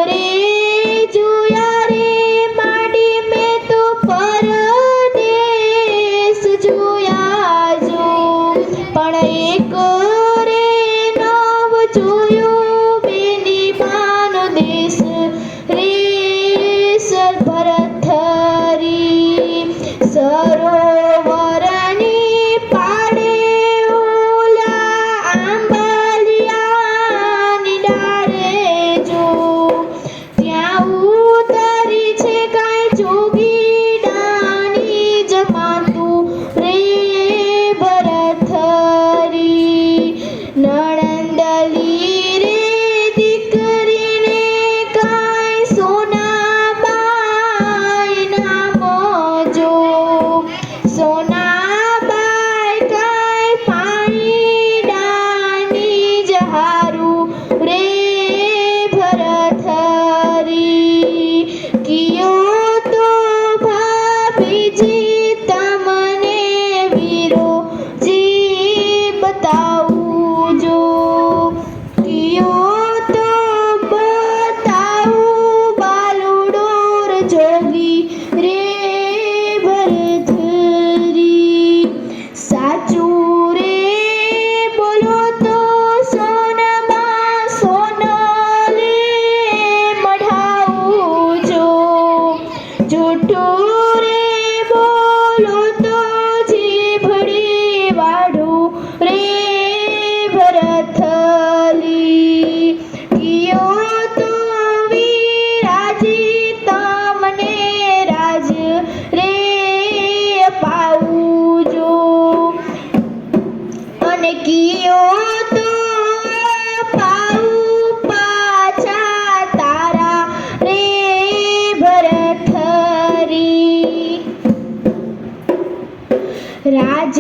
રે જોયા રે માંડી મેં તો પરદેશ જોયા જો પણ એક રે નવ જોયો બેની માનો દેશ રે ભરથરી સરોવરની પાડે ઓલા આંબલિયાની ડાળે જો ત્યાં ઉતરી છે કાંઈ જોગીડાની જમાતું રે ભરથરી નણંદલી રે દીકરીને કાંઈ સોનાબાઈ નામ જો સોનાબાઈ કાંઈ પાણીડાની જહારું રે ભરથરી કિયો તો ભાભીજી તમને વીરો જી બતાવું જો કિયો તો બતાવું બાલુડોર જોગી રે ભરથરી સાચું રે બોલો તો સોનમાં સોનલે મઢાવું જો જૂઠું રે બોલો તો જીભડી વાઢું રે ભરથરી કિયો તો વિરાજી તમને રાજ રે પાવું જો અને કિયો તો પાવું પાછા તારા રે ભરથરી રાજ